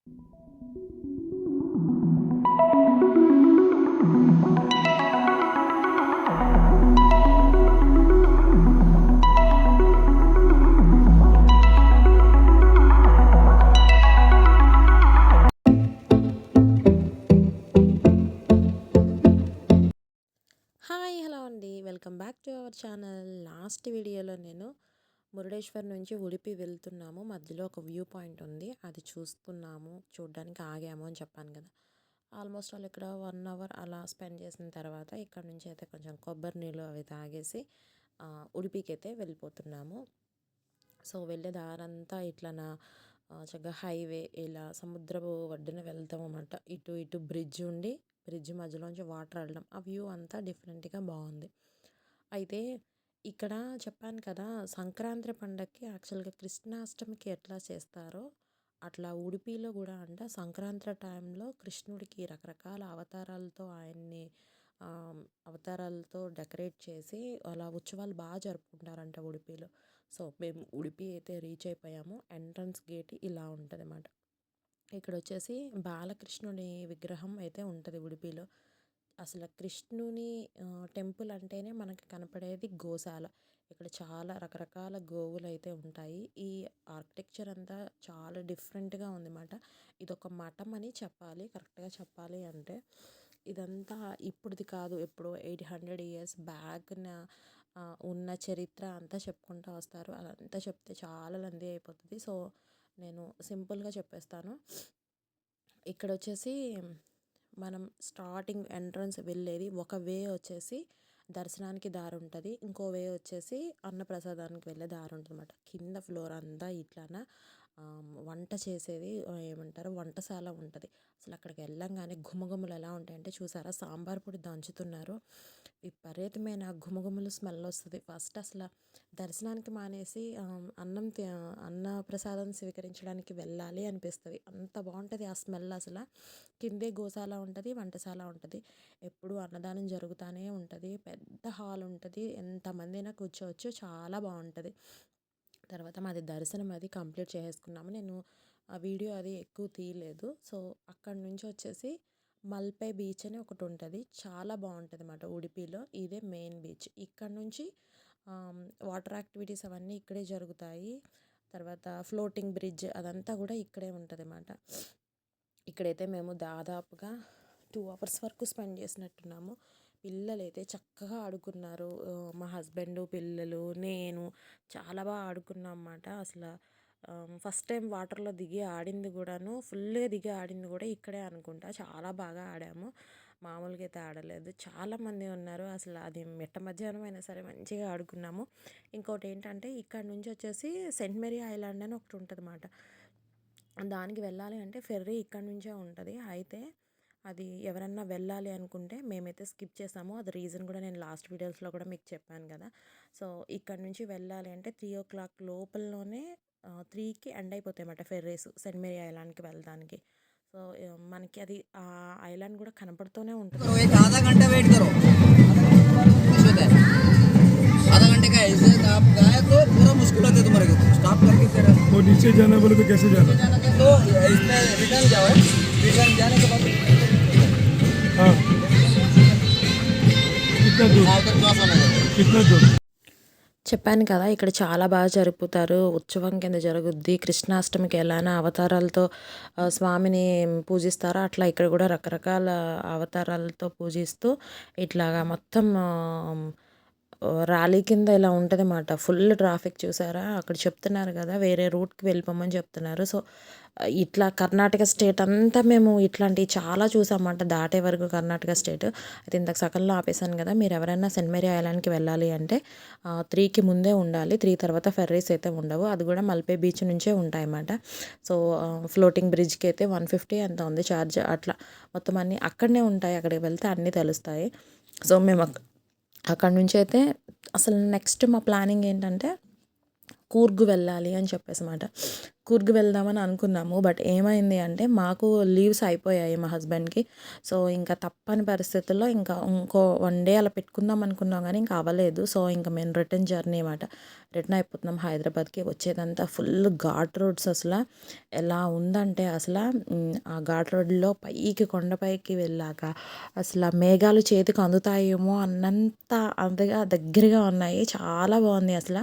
Hi hello అండి, welcome back to our channel. Last వీడియోలో నేను మురుడేశ్వర్ నుంచి ఉడిపి వెళ్తున్నాము. మధ్యలో ఒక వ్యూ పాయింట్ ఉంది, అది చూడడానికి ఆగాము అని చెప్పాను కదా. ఆల్మోస్ట్ వాళ్ళు ఇక్కడ 1 అవర్ అలా స్పెండ్ చేసిన తర్వాత ఇక్కడ నుంచి అయితే కొంచెం కొబ్బరి నీళ్ళు అవి తాగేసి ఉడిపికి అయితే వెళ్ళిపోతున్నాము. సో వెళ్ళే దారంతా ఇట్లా చక్కగా హైవే ఇలా సముద్రపు ఒడ్డున వెళ్తాం అన్నమాట. ఇటు బ్రిడ్జ్ ఉండి బ్రిడ్జ్ మధ్యలోంచి వాటర్ వెళ్ళడం, ఆ వ్యూ అంతా డిఫరెంట్గా బాగుంది. అయితే ఇక్కడ చెప్పాను కదా, సంక్రాంతి పండగకి యాక్చువల్గా కృష్ణాష్టమికి ఎట్లా చేస్తారో అట్లా ఉడిపిలో కూడా అంట సంక్రాంతి టైంలో కృష్ణుడికి రకరకాల అవతారాలతో డెకరేట్ చేసి అలా ఉత్సవాలు బాగా జరుపుకుంటారంట ఉడిపిలో. సో మేము ఉడిపి అయితే రీచ్ అయిపోయాము. ఎంట్రన్స్ గేట్ ఇలా ఉంటుంది అన్నమాట. ఇక్కడ వచ్చేసి బాలకృష్ణుని విగ్రహం అయితే ఉంటుంది ఉడిపిలో. అసలు కృష్ణుని టెంపుల్ అంటేనే మనకి కనపడేది గోశాల. ఇక్కడ చాలా రకరకాల గోవులు అయితే ఉంటాయి. ఈ ఆర్కిటెక్చర్ అంతా చాలా డిఫరెంట్గా ఉందన్నమాట. ఇదొక మఠం అని చెప్పాలి, కరెక్ట్గా చెప్పాలి అంటే. ఇదంతా ఇప్పుడుది కాదు, ఎప్పుడో 800 ఇయర్స్ బ్యాక్న ఉన్న చరిత్ర అంతా చెప్పుకుంటూ వస్తారు. అదంతా చెప్తే చాలా లెంతీ అయిపోతుంది. సో నేను సింపుల్గా చెప్పేస్తాను. ఇక్కడ వచ్చేసి మనం స్టార్టింగ్ ఎంట్రన్స్ వెళ్ళేది ఒక వే వచ్చేసి దర్శనానికి దారి ఉంటుంది, ఇంకో వే వచ్చేసి అన్నప్రసాదానికి వెళ్ళే దారి ఉంటుంది అన్నమాట. కింద ఫ్లోర్ అంతా ఇట్లాన వంట చేసేది ఏమంటారు వంటశాల ఉంటుంది. అసలు అక్కడికి వెళ్ళంగానే గుమగుమలు ఎలా ఉంటాయంటే, చూసారా సాంబార్ పొడి దంచుతున్నారు, విపరీతమైన గుమగుమలు స్మెల్ వస్తుంది. ఫస్ట్ అసలు దర్శనానికి మానేసి అన్న ప్రసాదం స్వీకరించడానికి వెళ్ళాలి అనిపిస్తుంది, అంత బాగుంటుంది ఆ స్మెల్. అసలు కిందే గోశాల ఉంటుంది, వంటశాల ఉంటుంది, ఎప్పుడు అన్నదానం జరుగుతూనే ఉంటుంది. పెద్ద హాల్ ఉంటుంది, ఎంతమంది అయినా కూర్చోవచ్చు, చాలా బాగుంటుంది. తర్వాత మాది దర్శనం అది కంప్లీట్ చేసుకున్నాము. నేను ఆ వీడియో అది ఎక్కువ తీయలేదు. సో అక్కడ నుంచి వచ్చేసి మల్పే బీచ్ అని ఒకటి ఉంటుంది, చాలా బాగుంటుంది అన్నమాట ఉడిపిలో. ఇదే మెయిన్ బీచ్. ఇక్కడ నుంచి వాటర్ యాక్టివిటీస్ అవన్నీ ఇక్కడే జరుగుతాయి. తర్వాత ఫ్లోటింగ్ బ్రిడ్జ్ అదంతా కూడా ఇక్కడే ఉంటుంది అన్నమాట. ఇక్కడైతే మేము దాదాపుగా 2 అవర్స్ వరకు స్పెండ్ చేసినట్టున్నాము. పిల్లలు అయితే చక్కగా ఆడుకున్నారు. మా హస్బెండ్, పిల్లలు, నేను చాలా బాగా ఆడుకున్నాం అన్నమాట. అసలు ఫస్ట్ టైం వాటర్లో దిగి ఆడింది కూడాను, ఫుల్గా దిగి ఆడింది కూడా ఇక్కడే అనుకుంటా. చాలా బాగా ఆడాము, మామూలుగా అయితే ఆడలేదు. చాలామంది ఉన్నారు, అసలు అది మిట్ట మధ్యాహ్నం అయినా సరే మంచిగా ఆడుకున్నాము. ఇంకోటి ఏంటంటే ఇక్కడ నుంచి వచ్చేసి సెయింట్ మేరీ ఐలాండ్ అని ఒకటి ఉంటుంది అన్నమాట. దానికి వెళ్ళాలి అంటే ఫెర్రీ ఇక్కడ నుంచే ఉంటుంది. అయితే అది ఎవరన్నా వెళ్ళాలి అనుకుంటే మేమైతే స్కిప్ చేసాము. అది రీజన్ కూడా నేను లాస్ట్ వీడియోస్లో కూడా మీకు చెప్పాను కదా. సో ఇక్కడ నుంచి వెళ్ళాలి అంటే 3 o'clock లోపలలోనే 3కి ఎండ్ అయిపోతాయి అన్నమాట ఫెర్రీస్ సెయింట్ మేరీ ఐలాండ్కి వెళ్ళడానికి. సో మనకి అది ఆ ఐలాండ్ కూడా కనపడుతూనే ఉంటుంది. आधा घंटा वेट करो, कुछ होता है आधा घंटे का ऐसे आप गए तो पूरा मुश्किल होता है तुम्हारे को स्टॉप करके फिर वो नीचे जाना बोले तो कैसे जाना? तो इसमें रिटर्न जाओ, रिटर्न जाने के बाद हाँ कितना दूर उधर क्रॉस होना है। कितना दूर? చెప్పాను కదా, ఇక్కడ చాలా బాగా జరుపుతారు. ఉత్సవం కింద జరుగుద్ది. కృష్ణాష్టమికి ఎలానా అవతారాలతో స్వామిని పూజిస్తారో అట్లా ఇక్కడ కూడా రకరకాల అవతారాలతో పూజిస్తూ ఇట్లాగా మొత్తం ర్యాలీ కింద ఇలా ఉంటుంది అన్నమాట. ఫుల్ ట్రాఫిక్ చూసారా, అక్కడ చెప్తున్నారు కదా వేరే రూట్కి వెళ్ళిపోమని చెప్తున్నారు. సో ఇట్లా కర్ణాటక స్టేట్ అంతా మేము ఇట్లాంటివి చాలా చూసామన్నమాట, దాటే వరకు కర్ణాటక స్టేట్. అయితే ఇంతకు సకల్లో ఆపేసాను కదా, మీరు ఎవరైనా సెయింట్ మేరీ ఐలాండ్కి వెళ్ళాలి అంటే 3కి ముందే ఉండాలి. 3 తర్వాత ఫెర్రీస్ అయితే ఉండవు, అది కూడా మల్పే బీచ్ నుంచే ఉంటాయన్నమాట. సో ఫ్లోటింగ్ బ్రిడ్జ్కి అయితే 150 ఎంత ఉంది ఛార్జ్. అట్లా మొత్తం అన్నీ అక్కడనే ఉంటాయి, అక్కడికి వెళ్తే అన్నీ తెలుస్తాయి. సో మేము అక్కడ నుంచి అయితే అసలు నెక్స్ట్ మా ప్లానింగ్ ఏంటంటే కూర్గు వెళ్ళాలి అని చెప్పేసి అన్నమాట. కూర్గ్ వెళ్దామని అనుకున్నాము. బట్ ఏమైంది అంటే మాకు లీవ్స్ అయిపోయాయి మా హస్బెండ్‌కి. సో, ఇంకా తప్పని పరిస్థితుల్లో ఇంకా ఇంకో 1 డే అలా పెట్టుకుందాం అనుకున్నాం గానీ ఇంకా అవ్వలేదు. సో, ఇంక మేము రిటర్న్ జర్నీ మాట. రిటర్న్ అయిపోతున్నాం హైదరాబాద్‌కి. వచ్చేదంతా ఫుల్ ఘాట్ రోడ్స్ అసల. ఎలా ఉందంటే ఆ ఘాట్ రోడ్‌లో పైకి కొండపైకి వెళ్ళాక అసల మేఘాలు చేతికి అందుతాయేమో అన్నంత అంతగా దగ్గరగా ఉన్నాయి. చాలా బాగుంది అసల.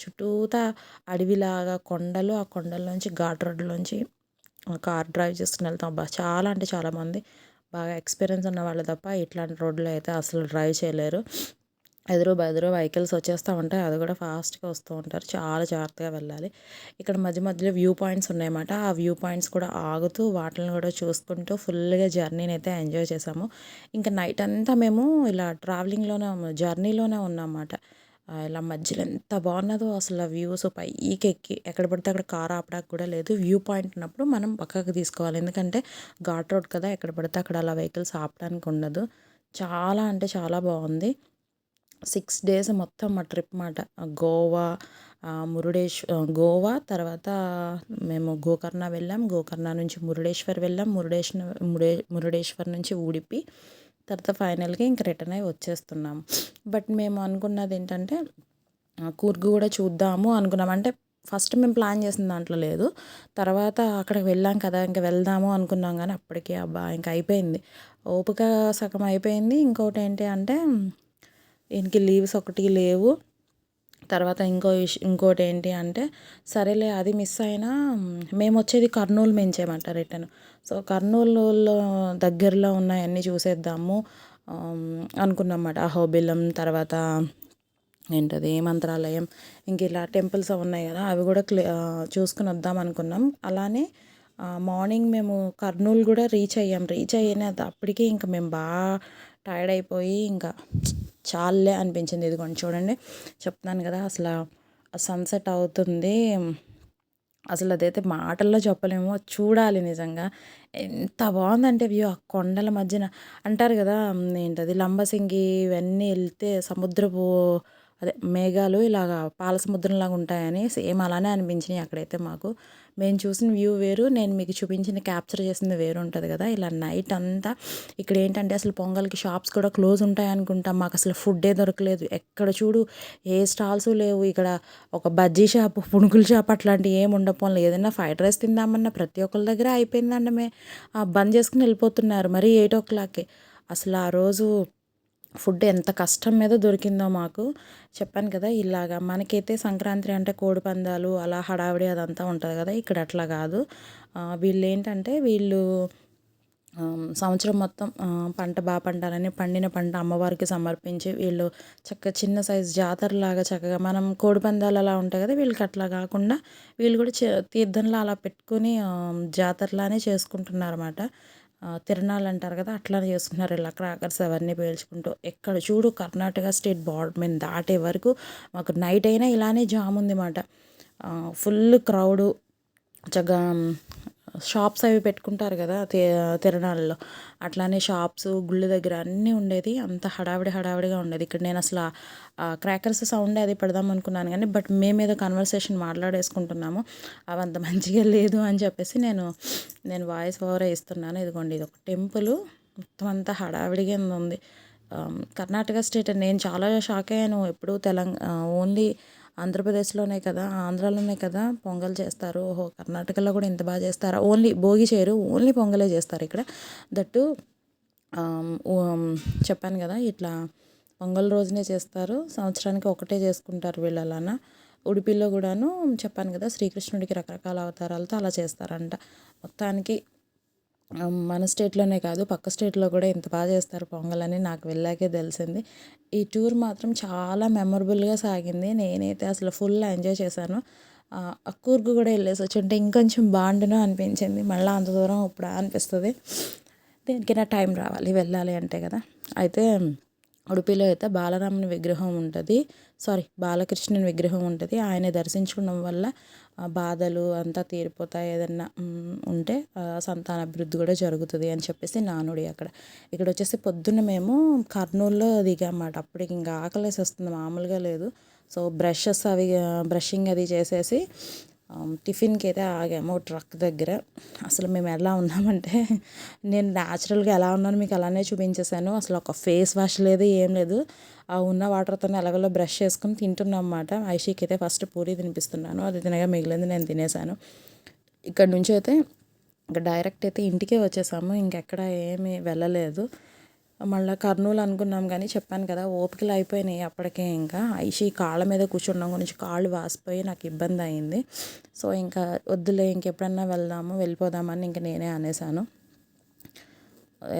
చుట్టూతా అడవిలాగా కొండలు, ఆ కొండల్లోంచి ఘాట్ రోడ్‌లోంచి కార్ డ్రైవ్ చేసుకొని వెళ్తాం. అబ్బా! చాలా అంటే చాలా మంది బాగా ఎక్స్‌పీరియన్స్ ఉన్న వాళ్ళు తప్ప ఇట్లాంటి రోడ్‌లో అయితే అసలు డ్రైవ్ చేయలేరు. ఎదురు బెదురు వెహికల్స్ వచ్చేస్తా ఉంటాయి. అది కూడా ఫాస్ట్‌గా వస్తూ ఉంటారు. చాలా జాగ్రత్తగా వెళ్ళాలి. ఇక్కడ మధ్య మధ్యలో వ్యూ పాయింట్స్ ఉన్నాయన్నమాట. ఆ వ్యూ పాయింట్స్ కూడా ఆగుతూ వాటిని కూడా చూసుకుంటూ ఫుల్‌గా జర్నీని అయితే ఎంజాయ్ చేసాము. ఇంకా నైట్ అంతా మేము ఇలా జర్నీలోనే ఉన్నామన్నమాట. ఇలా మధ్యలో ఎంత బాగున్నదో అసలు వ్యూస్ పైకెక్కి ఎక్కడ పడితే అక్కడ కార్ ఆపడానికి కూడా లేదు. వ్యూ పాయింట్ ఉన్నప్పుడు మనం పక్కకు తీసుకోవాలి. ఎందుకంటే ఘాట్ రోడ్ కదా, ఎక్కడ పడితే అక్కడ అలా వెహికల్స్ ఆపడానికి ఉండదు. చాలా అంటే చాలా బాగుంది. 6 డేస్ మొత్తం మా ట్రిప్ మాట. గోవా, గోవా తర్వాత మేము గోకర్ణ వెళ్ళాం. గోకర్ణ నుంచి మురుడేశ్వర్ వెళ్ళాం. మురుడేశ్వర్ నుంచి ఉడిపి, తర్వాత ఫైనల్‌గా ఇంక రిటర్న్ అయ్యి వచ్చేస్తున్నాము. బట్ మేము అనుకున్నది ఏంటంటే కూర్గ్ కూడా చూద్దాము అనుకున్నాం. అంటే ఫస్ట్ మేము ప్లాన్ చేసిన దాంట్లో లేదు. తర్వాత అక్కడికి వెళ్ళాం కదా, ఇంక వెళ్దాము అనుకున్నాం కానీ అప్పటికే అబ్బా! ఇంక అయిపోయింది. ఓపిక సగం అయిపోయింది. ఇంకోటి ఏంటి అంటే ఈయనకి లీవ్స్ ఒకటి లేవు. తర్వాత ఇంకోటి ఏంటి అంటే సరేలే అది మిస్ అయినా మేము వచ్చేది కర్నూలు నుంచేమాట రిటర్న్. సో, కర్నూలులో దగ్గరలో ఉన్నాయన్నీ చూసేద్దాము అనుకున్నామాట. అహోబిలం, తర్వాత ఏంటది మంత్రాలయం, ఇంక ఇలా టెంపుల్స్ ఉన్నాయి కదా, అవి కూడా చూసుకుని వద్దాం అనుకున్నాం. అలానే మార్నింగ్ మేము కర్నూలు కూడా రీచ్ అయిన అప్పటికి ఇంకా మేము బాగా టైర్డ్ అయిపోయి ఇంకా చాలులే అనిపించింది. ఇదిగోండి చూడండి, చెప్తున్నాను కదా అసలు సన్సెట్ అవుతుంది. అసలు అదైతే మాటల్లో చెప్పలేము. చూడాలి నిజంగా. ఎంత బాగుందంటే వ్యూ ఆ కొండల మధ్యన. అంటారు కదా ఏంటది లంబసింగి ఇవన్నీ వెళ్తే అదే మేఘాలు ఇలాగా పాల సముద్రంలాగా ఉంటాయని సేమ్ అలానే అనిపించినాయి అక్కడైతే మాకు. మేము చూసిన వ్యూ వేరు, నేను మీకు చూపించిన క్యాప్చర్ చేసింది వేరు ఉంటుంది కదా. ఇలా నైట్ అంతా ఇక్కడ ఏంటంటే అసలు పొంగల్కి షాప్స్ కూడా క్లోజ్ ఉంటాయి అనుకుంటాం. మాకు అసలు ఫుడ్డే దొరకలేదు. ఎక్కడ చూడు ఏ స్టాల్స్ లేవు. ఇక్కడ ఒక బజ్జీ షాపు, పునుగుల షాప్ అట్లాంటివి ఏమి ఉండకపోలేదు. ఏదైనా ఫ్రైడ్ రైస్ తిందామన్నా ప్రతి ఒక్కరి దగ్గర అయిపోయిందండి. బంద్ చేసుకుని వెళ్ళిపోతున్నారు మరి 8 అసలు ఆ రోజు ఫుడ్ ఎంత కష్టం మీద దొరికిందో మాకు. చెప్పాను కదా ఇలాగా మనకైతే సంక్రాంతి అంటే కోడి పందాలు అలా హడావిడి అదంతా ఉంటుంది కదా, ఇక్కడ అట్లా కాదు. వీళ్ళు సంవత్సరం మొత్తం పంట బాగా పండాలని పండిన పంట అమ్మవారికి సమర్పించి వీళ్ళు చిన్న సైజు జాతరలాగా చక్కగా మనం కోడి పందాలు అలా ఉంటాయి కదా, వీళ్ళకి అట్లా కాకుండా వీళ్ళు కూడా తీర్థంలో అలా పెట్టుకొని జాతరలానే చేసుకుంటున్నారన్నమాట. తిరణాలు అంటారు కదా, అట్లానే చేసుకుంటున్నారు. ఇలా క్రాకర్స్ అవన్నీ పేల్చుకుంటూ ఎక్కడ చూడు కర్ణాటక స్టేట్ బార్డర్ మీద దాటే వరకు మాకు నైట్ అయినా ఇలానే జామ్ ఉంది మాట. Full crowd. చక్కగా షాప్స్ అవి పెట్టుకుంటారు కదా తిరణాలలో, అట్లానే షాప్స్ గుళ్ళ దగ్గర అన్నీ ఉండేది. అంత హడావిడిగా ఉండేది. ఇక్కడ నేను అసలు క్రాకర్స్ సౌండ్ అది పెడదాం అనుకున్నాను కానీ బట్ మేమేదో కన్వర్సేషన్ మాట్లాడేసుకుంటున్నాము, అవి అంత మంచిగా లేదు అని చెప్పేసి నేను వాయిస్ ఓవర్ ఇస్తున్నాను. ఇదిగోండి, ఇది ఒక టెంపుల్ మొత్తం అంతా హడావిడిగా ఉంది. కర్ణాటక స్టేట్ నేను చాలా షాక్ అయ్యాను. ఎప్పుడు ఓన్లీ ఆంధ్రప్రదేశ్లోనే కదా, ఆంధ్రాలోనే కదా పొంగల్ చేస్తారు. ఓహో, కర్ణాటకలో కూడా ఇంత బాగా చేస్తారా? ఓన్లీ భోగి చేయరు, ఓన్లీ పొంగలే చేస్తారు ఇక్కడ. దట్టు చెప్పాను కదా ఇట్లా పొంగల్ రోజునే చేస్తారు. సంవత్సరానికి ఒకటే చేసుకుంటారు వీళ్ళు అలానా. ఉడిపిలో కూడాను చెప్పాను కదా శ్రీకృష్ణుడికి రకరకాల అవతారాలతో అలా చేస్తారంట. మొత్తానికి మన స్టేట్లోనే కాదు పక్క స్టేట్లో కూడా ఇంత బాగా చేస్తారు పొంగల్ అని నాకు వెళ్ళాకే తెలిసింది. ఈ టూర్ మాత్రం చాలా మెమొరబుల్గా సాగింది. నేనైతే అసలు ఫుల్ ఎంజాయ్ చేశాను. కూర్గు కూడా వెళ్ళేసి వచ్చుంటే ఇంకొంచెం బాగుండును అనిపించింది. మళ్ళీ అంత దూరం ఇప్పుడు అనిపిస్తుంది. దేనికైనా టైం రావాలి వెళ్ళాలి అంటే కదా. అయితే ఉడిపిలో అయితే బాలకృష్ణుని విగ్రహం ఉంటుంది. ఆయన దర్శించుకోవడం వల్ల బాధలు అంతా తీరిపోతాయి, ఏదన్నా ఉంటే సంతాన అభివృద్ధి కూడా జరుగుతుంది అని చెప్పేసి నానుడి అక్కడ. ఇక్కడ వచ్చేసి పొద్దున్న మేము కర్నూలులో దిగామాట. అప్పటికి ఇంకా ఆకలేసి వస్తుంది, మామూలుగా లేదు. సో బ్రషింగ్ అది చేసేసి టిఫిన్కి అయితే ఆగాము ట్రక్ దగ్గర. అసలు మేము ఎలా ఉన్నామంటే నేను న్యాచురల్గా ఎలా ఉన్నాను మీకు అలానే చూపించేశాను. అసలు ఒక ఫేస్ వాష్ లేదు ఏం లేదు. ఆ ఉన్న వాటర్తో ఎలాగోలా బ్రష్ చేసుకుని తింటున్నాం అన్నమాట. ఐషీకి అయితే ఫస్ట్ పూరి తినిపిస్తున్నాను. అది తినగా మిగిలింది నేను తినేసాను. ఇక్కడ నుంచి అయితే ఇంకా డైరెక్ట్ అయితే ఇంటికే వచ్చేసాము. ఇంకెక్కడ ఏమీ వెళ్ళలేదు. మళ్ళీ కర్నూలు అనుకున్నాం కానీ చెప్పాను కదా ఓపికలు అయిపోయినాయి అప్పటికే. ఇంకా ఐషి కాళ్ళ మీద కూర్చున్నాం గురించి కాళ్ళు వాసిపోయి నాకు ఇబ్బంది అయింది. సో ఇంకా వద్దులే ఇంకెప్పుడన్నా వెళ్ళిపోదామని ఇంక నేనే అనేసాను.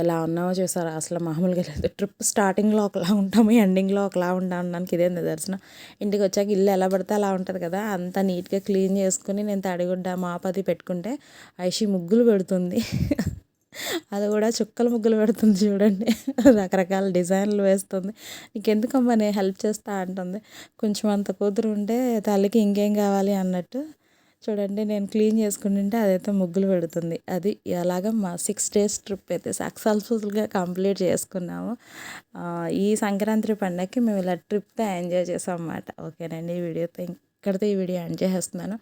ఎలా ఉన్నామో చూసారా అసలు మామూలుగా లేదు. ట్రిప్ స్టార్టింగ్లో ఒకలా ఉంటాము, ఎండింగ్లో ఒకలా ఉండడానికి ఇదే నిదర్శనం. ఇంటికి వచ్చాక ఇల్లు ఎలా పడితే అలా ఉంటుంది కదా, అంతా నీట్గా క్లీన్ చేసుకుని నేను తడిగుడ్డ మాపది పెట్టుకుంటే ఐషి ముగ్గులు పెడుతుంది. అది కూడా చుక్కల ముగ్గులు పెడుతుంది చూడండి. రకరకాల డిజైన్లు వేస్తుంది. నీకెందుకమ్మా నేను హెల్ప్ చేస్తా అంటుంది. కొంచెం అంత కూతురు ఉంటే తల్లికి ఇంకేం కావాలి అన్నట్టు చూడండి నేను క్లీన్ చేసుకుంటుంటే అదైతే ముగ్గులు పెడుతుంది. అది అలాగా మా 6 days ట్రిప్ అయితే సక్సెస్ఫుల్గా కంప్లీట్ చేసుకున్నాము. ఈ సంక్రాంతి పండగకి మేము ఇలా ట్రిప్తో ఎంజాయ్ చేసాం అన్నమాట. ఓకేనండి, ఇక్కడితో ఈ వీడియో ఎండ్ చేస్తున్నాను.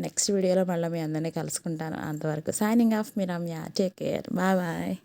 నెక్స్ట్ వీడియోలో మళ్ళీ మీ అందరినీ కలుసుకుంటాను. అంతవరకు సైనింగ్ ఆఫ్ మీ Ramya. Take care, bye bye.